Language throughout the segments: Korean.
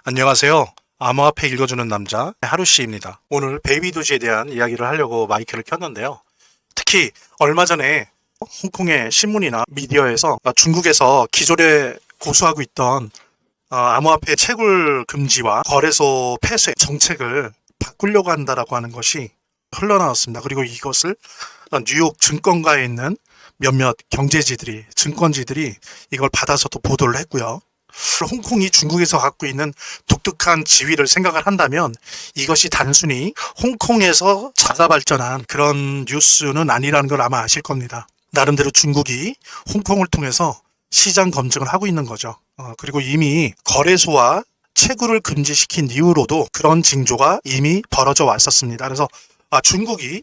안녕하세요. 암호화폐 읽어주는 남자 하루씨입니다. 오늘 베이비 도지에 대한 이야기를 하려고 마이크를 켰는데요. 특히 얼마 전에 홍콩의 신문이나 미디어에서 중국에서 기존에 고수하고 있던 암호화폐 채굴 금지와 거래소 폐쇄 정책을 바꾸려고 한다라고 하는 것이 흘러나왔습니다. 그리고 이것을 뉴욕 증권가에 있는 몇몇 경제지들이, 증권지들이 이걸 받아서 또 보도를 했고요. 홍콩이 중국에서 갖고 있는 독특한 지위를 생각을 한다면 이것이 단순히 홍콩에서 자가 발전한 그런 뉴스는 아니라는 걸 아마 아실 겁니다. 나름대로 중국이 홍콩을 통해서 시장 검증을 하고 있는 거죠. 그리고 이미 거래소와 채굴을 금지시킨 이후로도 그런 징조가 이미 벌어져 왔었습니다. 그래서 중국이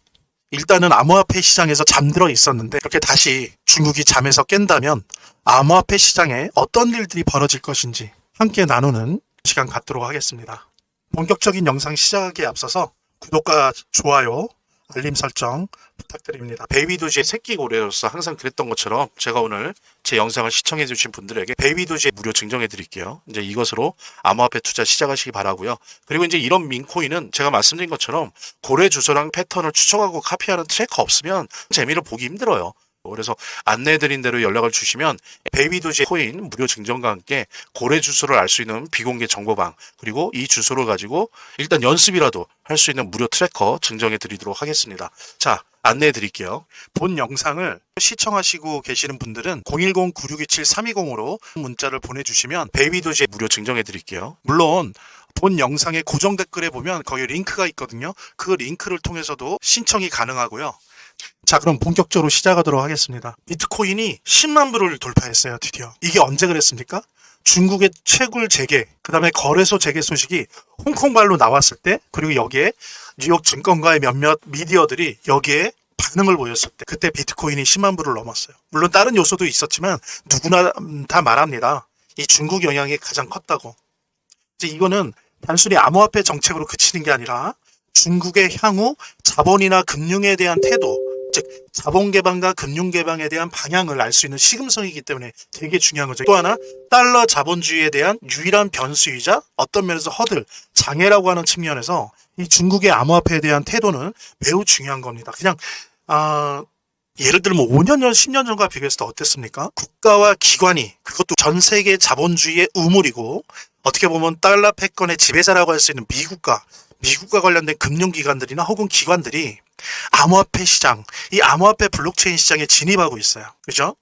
일단은 암호화폐 시장에서 잠들어 있었는데 이렇게 다시 중국이 잠에서 깬다면 암호화폐 시장에 어떤 일들이 벌어질 것인지 함께 나누는 시간 갖도록 하겠습니다. 본격적인 영상 시작에 앞서서 구독과 좋아요, 알림 설정 부탁드립니다. 베이비도지의 새끼 고래로서 항상 그랬던 것처럼 제가 오늘 제 영상을 시청해 주신 분들에게 베이비도지 무료 증정해 드릴게요. 이제 이것으로 암호화폐 투자 시작하시기 바라고요. 그리고 이제 이런 민코인은 제가 말씀드린 것처럼 고래 주소랑 패턴을 추적하고 카피하는 트래커 없으면 재미를 보기 힘들어요. 그래서 안내해드린 대로 연락을 주시면 베이비도지 코인 무료 증정과 함께 고래 주소를 알 수 있는 비공개 정보방, 그리고 이 주소를 가지고 일단 연습이라도 할 수 있는 무료 트래커 증정해 드리도록 하겠습니다. 자, 안내해 드릴게요. 본 영상을 시청하시고 계시는 분들은 010-9627-320으로 문자를 보내주시면 베이비도지 무료 증정해 드릴게요. 물론 본 영상의 고정 댓글에 보면 거기 링크가 있거든요. 그 링크를 통해서도 신청이 가능하고요. 자, 그럼 본격적으로 시작하도록 하겠습니다. 비트코인이 10만 불을 돌파했어요, 드디어. 이게 언제 그랬습니까? 중국의 채굴 재개, 그 다음에 거래소 재개 소식이 홍콩발로 나왔을 때, 그리고 여기에 뉴욕 증권가의 몇몇 미디어들이 여기에 반응을 보였을 때, 그때 비트코인이 10만 불을 넘었어요. 물론 다른 요소도 있었지만 누구나 다 말합니다. 이 중국 영향이 가장 컸다고. 이제 이거는 단순히 암호화폐 정책으로 그치는 게 아니라 중국의 향후 자본이나 금융에 대한 태도, 즉 자본 개방과 금융 개방에 대한 방향을 알 수 있는 시금석이기 때문에 되게 중요한 거죠. 또 하나, 달러 자본주의에 대한 유일한 변수이자 어떤 면에서 허들, 장애라고 하는 측면에서 이 중국의 암호화폐에 대한 태도는 매우 중요한 겁니다. 그냥 예를 들면 5년 전, 10년 전과 비교했을 때 어땠습니까? 국가와 기관이, 그것도 전 세계 자본주의의 우물이고 어떻게 보면 달러 패권의 지배자라고 할 수 있는 미국과 관련된 금융기관들이나 혹은 기관들이 암호화폐 시장, 이 암호화폐 블록체인 시장에 진입하고 있어요. 그죠?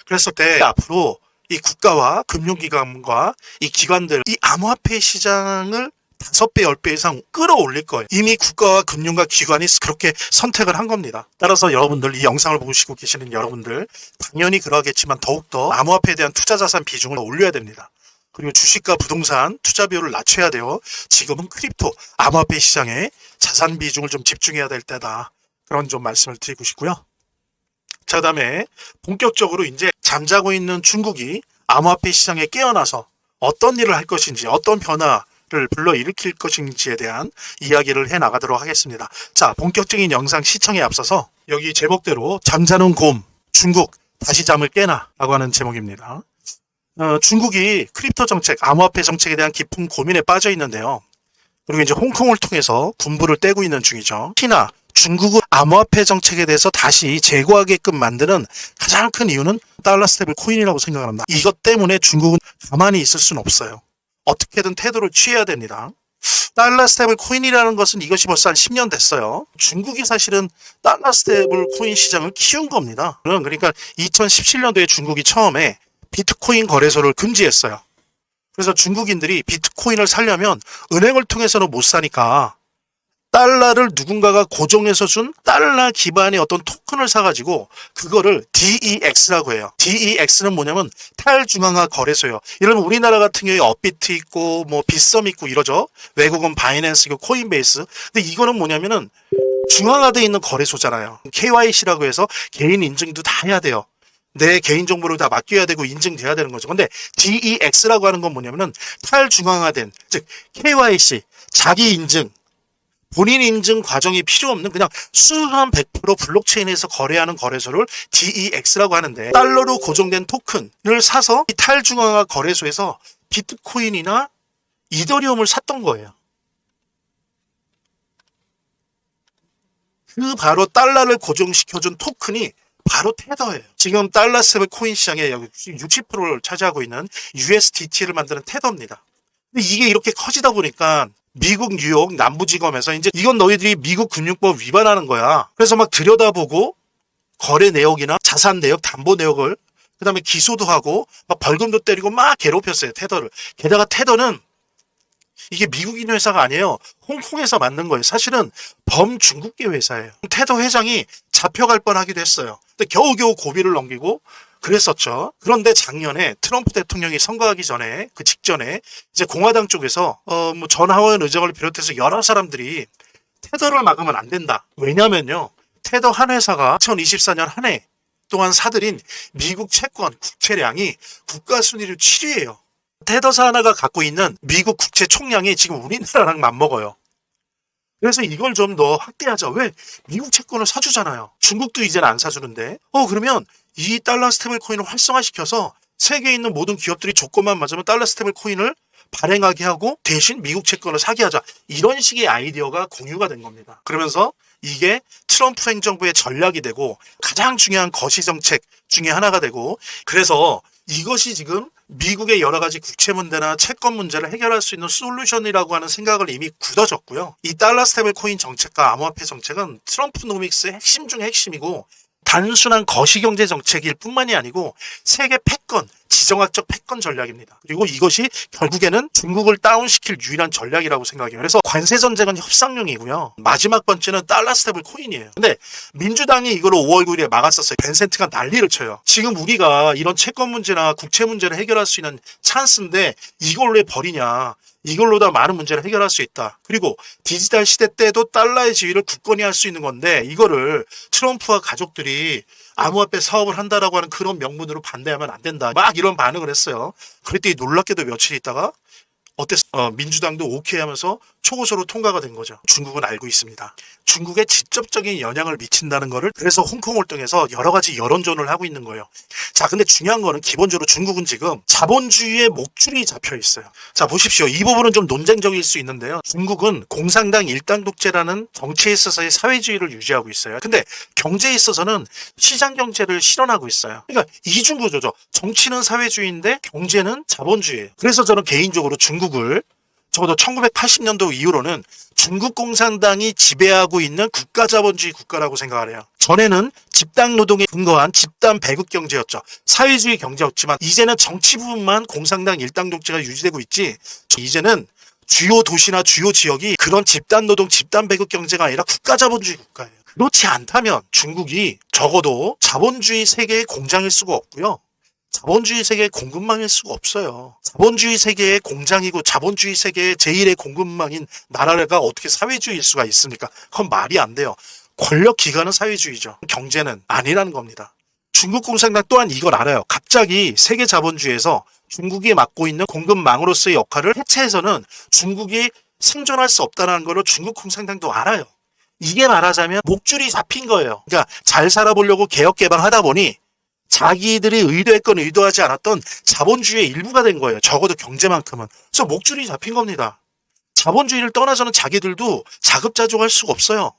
그랬을 때 앞으로 이 국가와 금융기관과 이 기관들, 이 암호화폐 시장을 5배, 10배 이상 끌어올릴 거예요. 이미 국가와 금융과 기관이 그렇게 선택을 한 겁니다. 따라서 여러분들, 이 영상을 보시고 계시는 여러분들, 당연히 그러겠지만 더욱더 암호화폐에 대한 투자 자산 비중을 올려야 됩니다. 그리고 주식과 부동산 투자 비율을 낮춰야 돼요. 지금은 크립토, 암호화폐 시장에 자산 비중을 좀 집중해야 될 때다. 그런 좀 말씀을 드리고 싶고요. 자, 그다음에 본격적으로 이제 잠자고 있는 중국이 암호화폐 시장에 깨어나서 어떤 일을 할 것인지, 어떤 변화를 불러일으킬 것인지에 대한 이야기를 해 나가도록 하겠습니다. 자, 본격적인 영상 시청에 앞서서 여기 제목대로 잠자는 곰, 중국 다시 잠을 깨나 라고 하는 제목입니다. 중국이 크립토 정책, 암호화폐 정책에 대한 깊은 고민에 빠져 있는데요. 그리고 이제 홍콩을 통해서 군부를 떼고 있는 중이죠. 특히나 중국은 암호화폐 정책에 대해서 다시 재고하게끔 만드는 가장 큰 이유는 달러 스테이블 코인이라고 생각을 합니다. 이것 때문에 중국은 가만히 있을 수는 없어요. 어떻게든 태도를 취해야 됩니다. 달러 스테이블 코인이라는 것은 이것이 벌써 한 10년 됐어요. 중국이 사실은 달러 스테이블 코인 시장을 키운 겁니다. 그러니까 2017년도에 중국이 처음에 비트코인 거래소를 금지했어요. 그래서 중국인들이 비트코인을 사려면 은행을 통해서는 못 사니까 달러를 누군가가 고정해서 준 달러 기반의 어떤 토큰을 사가지고 그거를 DEX라고 해요. DEX는 뭐냐면 탈중앙화 거래소예요. 예를 들면 우리나라 같은 경우에 업비트 있고 뭐 빗썸 있고 이러죠. 외국은 바이낸스 있고 코인베이스. 근데 이거는 뭐냐면은 중앙화되어 있는 거래소잖아요. KYC라고 해서 개인 인증도 다 해야 돼요. 내 개인정보를 다 맡겨야 되고 인증돼야 되는 거죠. 근데 DEX라고 하는 건 뭐냐면은 탈중앙화된, 즉 KYC, 자기 인증, 본인 인증 과정이 필요 없는 그냥 순수한 100% 블록체인에서 거래하는 거래소를 DEX라고 하는데, 달러로 고정된 토큰을 사서 이 탈중앙화 거래소에서 비트코인이나 이더리움을 샀던 거예요. 그 바로 달러를 고정시켜준 토큰이 바로 테더예요. 지금 달러 스테이블 코인 시장의 60%를 차지하고 있는 USDT를 만드는 테더입니다. 근데 이게 이렇게 커지다 보니까 미국 뉴욕 남부지검에서 이제 이건 너희들이 미국 금융법 위반하는 거야. 그래서 막 들여다보고 거래 내역이나 자산 내역, 담보 내역을 그다음에 기소도 하고 막 벌금도 때리고 막 괴롭혔어요. 테더를. 게다가 테더는 이게 미국인 회사가 아니에요. 홍콩에서 만든 거예요. 사실은 범중국계 회사예요. 테더 회장이 잡혀갈 뻔하기도 했어요. 근데 겨우겨우 고비를 넘기고 그랬었죠. 그런데 작년에 트럼프 대통령이 선거하기 전에 그 직전에 이제 공화당 쪽에서 뭐 전 하원 의장을 비롯해서 여러 사람들이 테더를 막으면 안 된다. 왜냐면요. 테더 한 회사가 2024년 한 해 동안 사들인 미국 채권 국채량이 국가 순위를 7위예요. 테더사 하나가 갖고 있는 미국 국채 총량이 지금 우리나라랑 맞먹어요. 그래서 이걸 좀 더 확대하자. 왜? 미국 채권을 사주잖아요. 중국도 이제는 안 사주는데. 그러면 이 달러 스테이블 코인을 활성화시켜서 세계에 있는 모든 기업들이 조건만 맞으면 달러 스테이블 코인을 발행하게 하고 대신 미국 채권을 사게 하자. 이런 식의 아이디어가 공유가 된 겁니다. 그러면서 이게 트럼프 행정부의 전략이 되고 가장 중요한 거시정책 중에 하나가 되고 그래서 이것이 지금 미국의 여러 가지 국채 문제나 채권 문제를 해결할 수 있는 솔루션이라고 하는 생각을 이미 굳어졌고요. 이 달러 스테이블 코인 정책과 암호화폐 정책은 트럼프 노믹스의 핵심 중의 핵심이고 단순한 거시경제 정책일 뿐만이 아니고 세계 패권, 지정학적 패권 전략입니다. 그리고 이것이 결국에는 중국을 다운시킬 유일한 전략이라고 생각해요. 그래서 관세 전쟁은 협상용이고요. 마지막 번째는 달러 스테이블 코인이에요. 근데 민주당이 이걸 5월 9일에 막았었어요. 벤센트가 난리를 쳐요. 지금 우리가 이런 채권 문제나 국채 문제를 해결할 수 있는 찬스인데 이걸 왜 버리냐. 이걸로 다 많은 문제를 해결할 수 있다. 그리고 디지털 시대 때도 달러의 지위를 굳건히 할 수 있는 건데 이거를 트럼프와 가족들이 암호화폐 사업을 한다라고 하는 그런 명분으로 반대하면 안 된다. 막 이런 반응을 했어요. 그랬더니 놀랍게도 며칠 있다가 민주당도 오케이 하면서 초고소로 통과가 된 거죠. 중국은 알고 있습니다. 중국에 직접적인 영향을 미친다는 거를 그래서 홍콩을 통해서 여러 가지 여론전을 하고 있는 거예요. 자, 근데 중요한 거는 기본적으로 중국은 지금 자본주의의 목줄이 잡혀 있어요. 자, 보십시오. 이 부분은 좀 논쟁적일 수 있는데요. 중국은 공산당 일당 독재라는 정치에 있어서의 사회주의를 유지하고 있어요. 근데 경제에 있어서는 시장 경제를 실현하고 있어요. 그러니까 이중구조죠. 정치는 사회주의인데 경제는 자본주의예요. 그래서 저는 개인적으로 중국을 적어도 1980년도 이후로는 중국 공산당이 지배하고 있는 국가자본주의 국가라고 생각을 해요. 전에는 집단 노동에 근거한 집단 배급 경제였죠. 사회주의 경제였지만 이제는 정치 부분만 공산당 일당 독재가 유지되고 있지 이제는 주요 도시나 주요 지역이 그런 집단 노동, 집단 배급 경제가 아니라 국가자본주의 국가예요. 그렇지 않다면 중국이 적어도 자본주의 세계의 공장일 수가 없고요. 자본주의 세계의 공급망일 수가 없어요. 자본주의 세계의 공장이고 자본주의 세계의 제1의 공급망인 나라가 어떻게 사회주의일 수가 있습니까? 그건 말이 안 돼요. 권력 기관은 사회주의죠. 경제는 아니라는 겁니다. 중국 공산당 또한 이걸 알아요. 갑자기 세계 자본주의에서 중국이 맡고 있는 공급망으로서의 역할을 해체해서는 중국이 생존할 수 없다는 걸 중국 공산당도 알아요. 이게 말하자면 목줄이 잡힌 거예요. 그러니까 잘 살아보려고 개혁 개방하다 보니 자기들이 의도했건 의도하지 않았던 자본주의의 일부가 된 거예요. 적어도 경제만큼은. 그래서 목줄이 잡힌 겁니다. 자본주의를 떠나서는 자기들도 자급자족할 수가 없어요.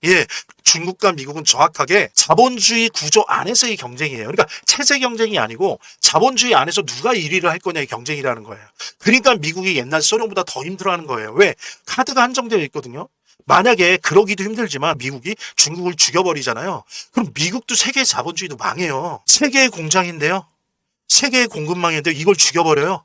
예, 중국과 미국은 정확하게 자본주의 구조 안에서의 경쟁이에요. 그러니까 체제 경쟁이 아니고 자본주의 안에서 누가 1위를 할 거냐의 경쟁이라는 거예요. 그러니까 미국이 옛날 소련보다 더 힘들어하는 거예요. 왜? 카드가 한정되어 있거든요. 만약에 그러기도 힘들지만 미국이 중국을 죽여버리잖아요. 그럼 미국도 세계의 자본주의도 망해요. 세계의 공장인데요. 세계의 공급망인데 이걸 죽여버려요.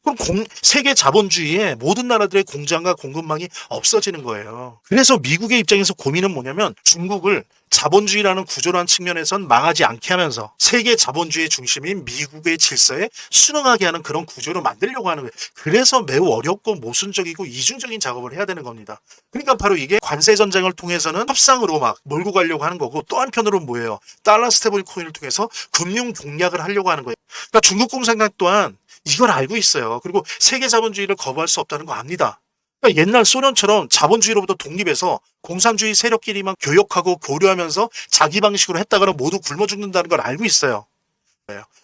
그럼 세계 자본주의의 모든 나라들의 공장과 공급망이 없어지는 거예요. 그래서 미국의 입장에서 고민은 뭐냐면 중국을 자본주의라는 구조라는 측면에선 망하지 않게 하면서 세계 자본주의의 중심인 미국의 질서에 순응하게 하는 그런 구조를 만들려고 하는 거예요. 그래서 매우 어렵고 모순적이고 이중적인 작업을 해야 되는 겁니다. 그러니까 바로 이게 관세 전쟁을 통해서는 협상으로 막 몰고 가려고 하는 거고 또 한편으로는 뭐예요? 달러 스테이블 코인을 통해서 금융 공략을 하려고 하는 거예요. 그러니까 중국 공산당 또한 이걸 알고 있어요. 그리고 세계 자본주의를 거부할 수 없다는 거 압니다. 그러니까 옛날 소련처럼 자본주의로부터 독립해서 공산주의 세력끼리만 교역하고 교류하면서 자기 방식으로 했다가는 모두 굶어 죽는다는 걸 알고 있어요.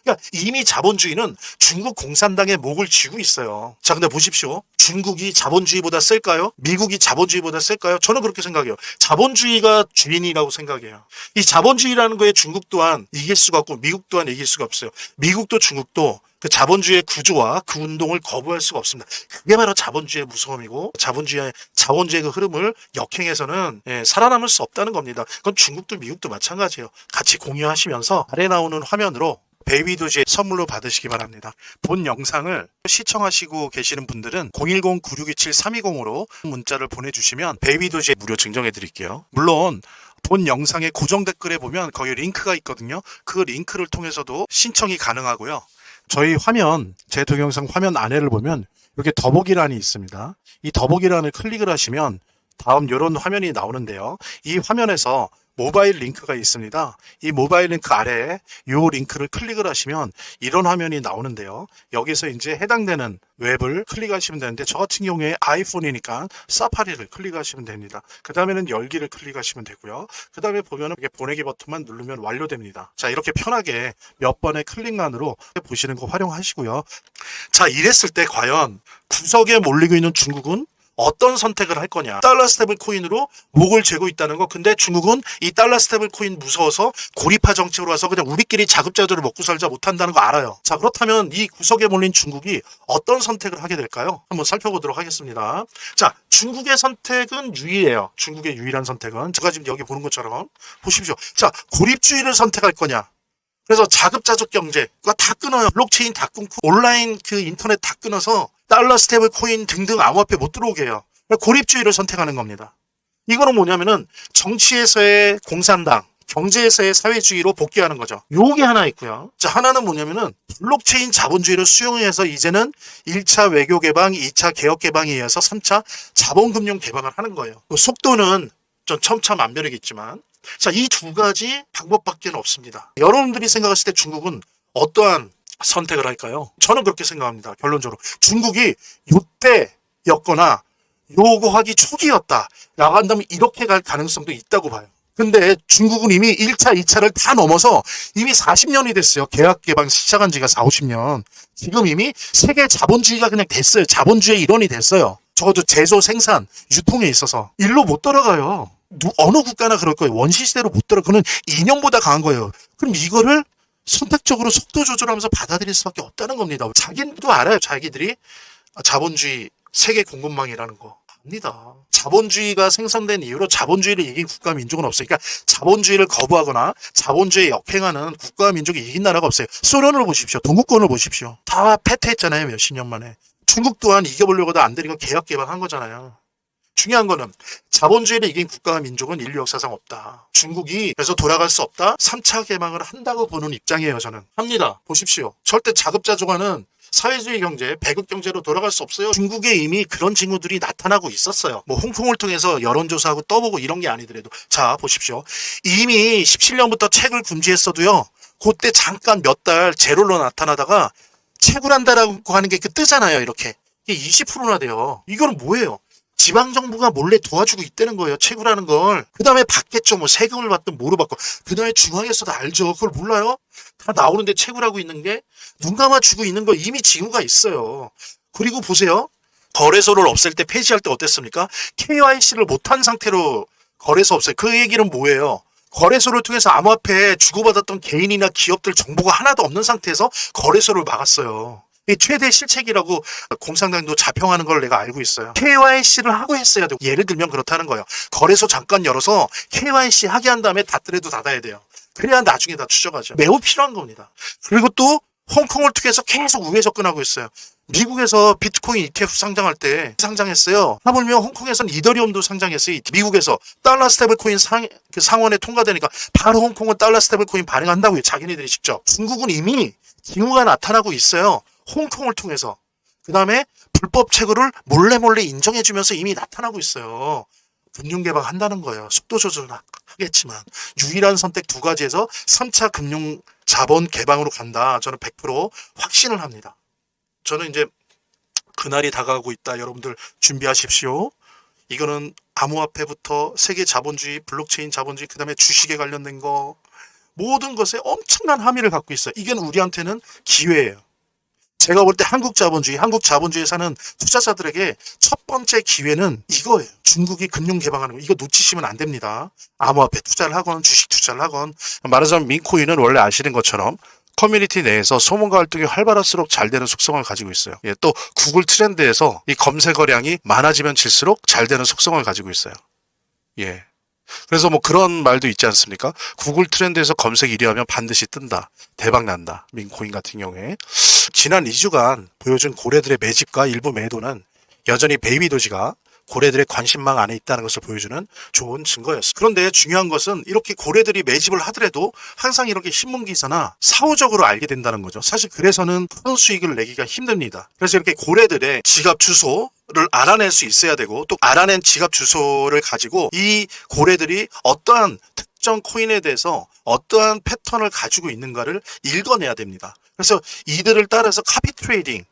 그러니까 이미 자본주의는 중국 공산당의 목을 쥐고 있어요. 자, 근데 보십시오. 중국이 자본주의보다 셀까요? 미국이 자본주의보다 셀까요? 저는 그렇게 생각해요. 자본주의가 주인이라고 생각해요. 이 자본주의라는 거에 중국 또한 이길 수가 없고 미국 또한 이길 수가 없어요. 미국도 중국도 그 자본주의의 구조와 그 운동을 거부할 수가 없습니다. 그게 바로 자본주의의 무서움이고 자본주의의 그 흐름을 역행해서는 살아남을 수 없다는 겁니다. 그건 중국도 미국도 마찬가지예요. 같이 공유하시면서 아래 나오는 화면으로 베이비도지 선물로 받으시기 바랍니다. 본 영상을 시청하시고 계시는 분들은 010-9627-320으로 문자를 보내주시면 베이비도지 무료 증정해 드릴게요. 물론 본 영상의 고정 댓글에 보면 거기 링크가 있거든요. 그 링크를 통해서도 신청이 가능하고요. 저희 화면, 제 동영상 화면 안에를 보면 이렇게 더보기란이 있습니다. 이 더보기란을 클릭을 하시면 다음 이런 화면이 나오는데요. 이 화면에서 모바일 링크가 있습니다. 이 모바일 링크 아래에 이 링크를 클릭을 하시면 이런 화면이 나오는데요. 여기서 이제 해당되는 웹을 클릭하시면 되는데 저 같은 경우에 아이폰이니까 사파리를 클릭하시면 됩니다. 그 다음에는 열기를 클릭하시면 되고요. 그 다음에 보면 이렇게 보내기 버튼만 누르면 완료됩니다. 자, 이렇게 편하게 몇 번의 클릭만으로 보시는 거 활용하시고요. 자, 이랬을 때 과연 구석에 몰리고 있는 중국은 어떤 선택을 할 거냐. 달러 스테이블 코인으로 목을 죄고 있다는 거. 근데 중국은 이 달러 스테이블 코인 무서워서 고립화 정책으로 와서 그냥 우리끼리 자급자족을 먹고 살자 못한다는 거 알아요. 자, 그렇다면 이 구석에 몰린 중국이 어떤 선택을 하게 될까요? 한번 살펴보도록 하겠습니다. 자, 중국의 선택은 유일해요. 중국의 유일한 선택은 제가 지금 여기 보는 것처럼 보십시오. 자, 고립주의를 선택할 거냐. 그래서 자급자족 경제가 다 끊어요. 블록체인 다 끊고 온라인 그 인터넷 다 끊어서 달러 스테이블 코인 등등 암호화폐 못 들어오게 해요. 고립주의를 선택하는 겁니다. 이거는 뭐냐면은 정치에서의 공산당, 경제에서의 사회주의로 복귀하는 거죠. 요게 하나 있고요. 자, 하나는 뭐냐면은 블록체인 자본주의를 수용해서 이제는 1차 외교 개방, 2차 개혁 개방에 의해서 3차 자본금융 개방을 하는 거예요. 그 속도는 좀 첨차만별이겠지만 자, 이 두 가지 방법밖에 없습니다. 여러분들이 생각하실 때 중국은 어떠한 선택을 할까요? 저는 그렇게 생각합니다. 결론적으로. 중국이 요때였거나 요거 하기 초기였다 라고 한다면 이렇게 갈 가능성도 있다고 봐요. 근데 중국은 이미 1차, 2차를 다 넘어서 이미 40년이 됐어요. 개혁 개방 시작한 지가 4, 50년. 지금 이미 세계 자본주의가 그냥 됐어요. 자본주의의 일원이 됐어요. 적어도 제조, 생산, 유통에 있어서. 일로 못 돌아가요. 어느 국가나 그럴 거예요. 원시시대로 못 들어. 그는 이념보다 강한 거예요. 그럼 이거를 선택적으로 속도 조절하면서 받아들일 수밖에 없다는 겁니다. 자기도 알아요. 자기들이 자본주의 세계 공급망이라는 거 압니다. 자본주의가 생산된 이후로 자본주의를 이긴 국가 민족은 없으니까 자본주의를 거부하거나 자본주의에 역행하는 국가 민족이 이긴 나라가 없어요. 소련을 보십시오. 동구권을 보십시오. 다 패퇴했잖아요. 몇십 년 만에. 중국 또한 이겨보려고도 안 되니까 개혁 개방한 거잖아요. 중요한 거는 자본주의를 이긴 국가와 민족은 인류 역사상 없다. 중국이 그래서 돌아갈 수 없다. 3차 개방을 한다고 보는 입장이에요. 저는. 합니다. 보십시오. 절대 자급자족하는 사회주의 경제, 배급 경제로 돌아갈 수 없어요. 중국에 이미 그런 징후들이 나타나고 있었어요. 뭐 홍콩을 통해서 여론조사하고 떠보고 이런 게 아니더라도. 자, 보십시오. 이미 17년부터 책을 금지했어도요. 그때 잠깐 몇 달 제로로 나타나다가 채굴한다라고 하는 게 그 뜨잖아요. 이렇게. 이게 20%나 돼요. 이거는 뭐예요? 지방정부가 몰래 도와주고 있다는 거예요. 채굴하는 걸. 그 다음에 받겠죠. 뭐 세금을 받든 뭐로 받고. 그 다음에 중앙에서도 알죠. 그걸 몰라요? 다 나오는데 채굴하고 있는 게 눈 감아주고 있는 거 이미 징후가 있어요. 그리고 보세요. 거래소를 없앨 때 폐지할 때 어땠습니까? KYC를 못한 상태로 거래소 없어요. 그 얘기는 뭐예요? 거래소를 통해서 암호화폐 주고받았던 개인이나 기업들 정보가 하나도 없는 상태에서 거래소를 막았어요. 최대 실책이라고 공산당도 자평하는 걸 내가 알고 있어요. KYC를 하고 했어야 되고 예를 들면 그렇다는 거예요. 거래소 잠깐 열어서 KYC 하게 한 다음에 닫더라도 닫아야 돼요. 그래야 나중에 다 추적하죠. 매우 필요한 겁니다. 그리고 또 홍콩을 통해서 계속 우회 접근하고 있어요. 미국에서 비트코인 ETF 상장할 때 상장했어요. 하물며 홍콩에서는 이더리움도 상장했어요. 미국에서 달러 스테이블 코인 상원에 통과되니까 바로 홍콩은 달러 스테이블 코인 발행한다고요. 자기네들이 직접. 중국은 이미 징후가 나타나고 있어요. 홍콩을 통해서. 그 다음에 불법 채굴을 몰래 인정해주면서 이미 나타나고 있어요. 금융 개방한다는 거예요. 속도 조절은 하겠지만 유일한 선택 두 가지에서 3차 금융 자본 개방으로 간다. 저는 100% 확신을 합니다. 저는 이제 그날이 다가오고 있다. 여러분들 준비하십시오. 이거는 암호화폐부터 세계 자본주의, 블록체인 자본주의, 그 다음에 주식에 관련된 거 모든 것에 엄청난 함의를 갖고 있어요. 이게 우리한테는 기회예요. 제가 볼 때 한국 자본주의 사는 투자자들에게 첫 번째 기회는 이거예요. 중국이 금융 개방하는 거. 이거 놓치시면 안 됩니다. 암호화폐 투자를 하건 주식 투자를 하건. 말하자면 민코인은 원래 아시는 것처럼 커뮤니티 내에서 소문과 활동이 활발할수록 잘 되는 속성을 가지고 있어요. 예, 또 구글 트렌드에서 이 검색어량이 많아지면 질수록 잘 되는 속성을 가지고 있어요. 예. 그래서 뭐 그런 말도 있지 않습니까? 구글 트렌드에서 검색 1위 하면 반드시 뜬다. 대박 난다. 민코인 같은 경우에. 지난 2주간 보여준 고래들의 매집과 일부 매도는 여전히 베이비 도지가 고래들의 관심망 안에 있다는 것을 보여주는 좋은 증거였습니다. 그런데 중요한 것은 이렇게 고래들이 매집을 하더라도 항상 이렇게 신문기사나 사후적으로 알게 된다는 거죠. 사실 그래서는 큰 수익을 내기가 힘듭니다. 그래서 이렇게 고래들의 지갑 주소를 알아낼 수 있어야 되고, 또 알아낸 지갑 주소를 가지고 이 고래들이 어떠한 특정 코인에 대해서 어떠한 패턴을 가지고 있는가를 읽어내야 됩니다. 그래서 이들을 따라서 카피 트레이딩,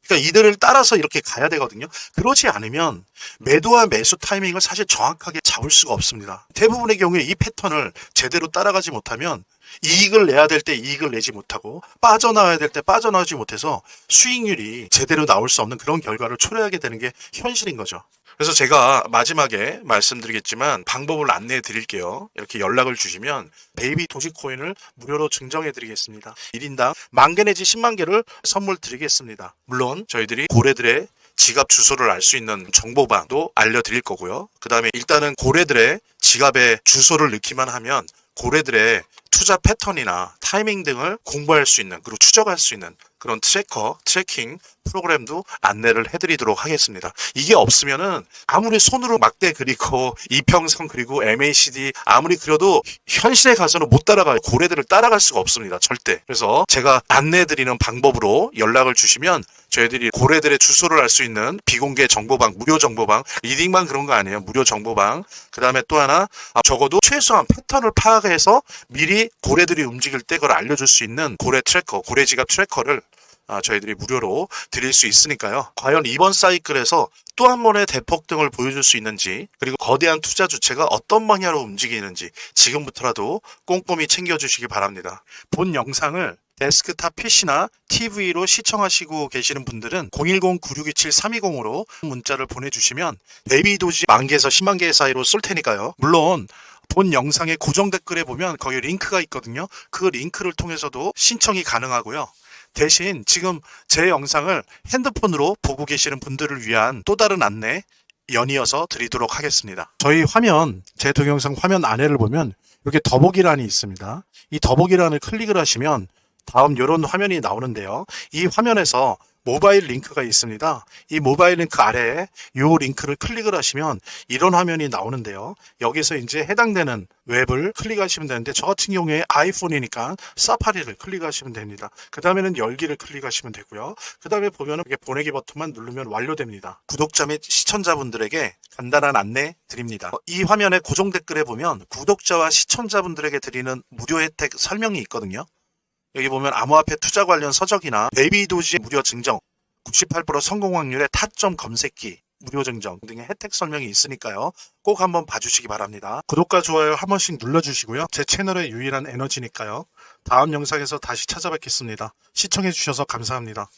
그러니까 이들을 따라서 이렇게 가야 되거든요. 그러지 않으면 매도와 매수 타이밍을 사실 정확하게 잡을 수가 없습니다. 대부분의 경우에 이 패턴을 제대로 따라가지 못하면 이익을 내야 될 때 이익을 내지 못하고 빠져나와야 될 때 빠져나오지 못해서 수익률이 제대로 나올 수 없는 그런 결과를 초래하게 되는 게 현실인 거죠. 그래서 제가 마지막에 말씀드리겠지만 방법을 안내해 드릴게요. 이렇게 연락을 주시면 베이비 도지코인을 무료로 증정해 드리겠습니다. 1인당 10,000개 내지 10만 개를 선물 드리겠습니다. 물론 저희들이 고래들의 지갑 주소를 알 수 있는 정보방도 알려드릴 거고요. 그 다음에 일단은 고래들의 지갑의 주소를 넣기만 하면 고래들의 투자 패턴이나 타이밍 등을 공부할 수 있는, 그리고 추적할 수 있는 그런 트래킹 프로그램도 안내를 해드리도록 하겠습니다. 이게 없으면은 아무리 손으로 막대 그리고 이평선 그리고 MACD 아무리 그려도 현실에 가서는 못 따라가요. 고래들을 따라갈 수가 없습니다. 절대. 그래서 제가 안내해드리는 방법으로 연락을 주시면 저희들이 고래들의 주소를 알 수 있는 비공개 정보방, 무료 정보방, 리딩만 그런 거 아니에요. 무료 정보방. 그 다음에 또 하나, 적어도 최소한 패턴을 파악해서 미리 고래들이 움직일 때 그걸 알려줄 수 있는 고래 트래커, 고래 지갑 트래커를 저희들이 무료로 드릴 수 있으니까요. 과연 이번 사이클에서 또 한 번의 대폭등을 보여줄 수 있는지, 그리고 거대한 투자 주체가 어떤 방향으로 움직이는지 지금부터라도 꼼꼼히 챙겨주시기 바랍니다. 본 영상을 데스크탑 PC나 TV로 시청하시고 계시는 분들은 010-9627-320으로 문자를 보내주시면 베이비 도지 10,000개에서 10만 개 사이로 쏠 테니까요. 물론 본 영상의 고정 댓글에 보면 거기 링크가 있거든요. 그 링크를 통해서도 신청이 가능하고요. 대신 지금 제 영상을 핸드폰으로 보고 계시는 분들을 위한 또 다른 안내 연이어서 드리도록 하겠습니다. 저희 화면, 제 동영상 화면 안에를 보면 이렇게 더보기란이 있습니다. 이 더보기란을 클릭을 하시면 다음 이런 화면이 나오는데요. 이 화면에서 모바일 링크가 있습니다. 이 모바일 링크 아래에 이 링크를 클릭을 하시면 이런 화면이 나오는데요. 여기서 이제 해당되는 웹을 클릭하시면 되는데, 저 같은 경우에 아이폰이니까 사파리를 클릭하시면 됩니다. 그 다음에는 열기를 클릭하시면 되고요. 그 다음에 보면은 이렇게 보내기 버튼만 누르면 완료됩니다. 구독자 및 시청자분들에게 간단한 안내 드립니다. 이 화면의 고정 댓글에 보면 구독자와 시청자분들에게 드리는 무료 혜택 설명이 있거든요. 여기 보면 암호화폐 투자 관련 서적이나 베이비 도지 무료 증정, 98% 성공 확률의 타점 검색기 무료 증정 등의 혜택 설명이 있으니까요. 꼭 한번 봐주시기 바랍니다. 구독과 좋아요 한 번씩 눌러주시고요. 제 채널의 유일한 에너지니까요. 다음 영상에서 다시 찾아뵙겠습니다. 시청해주셔서 감사합니다.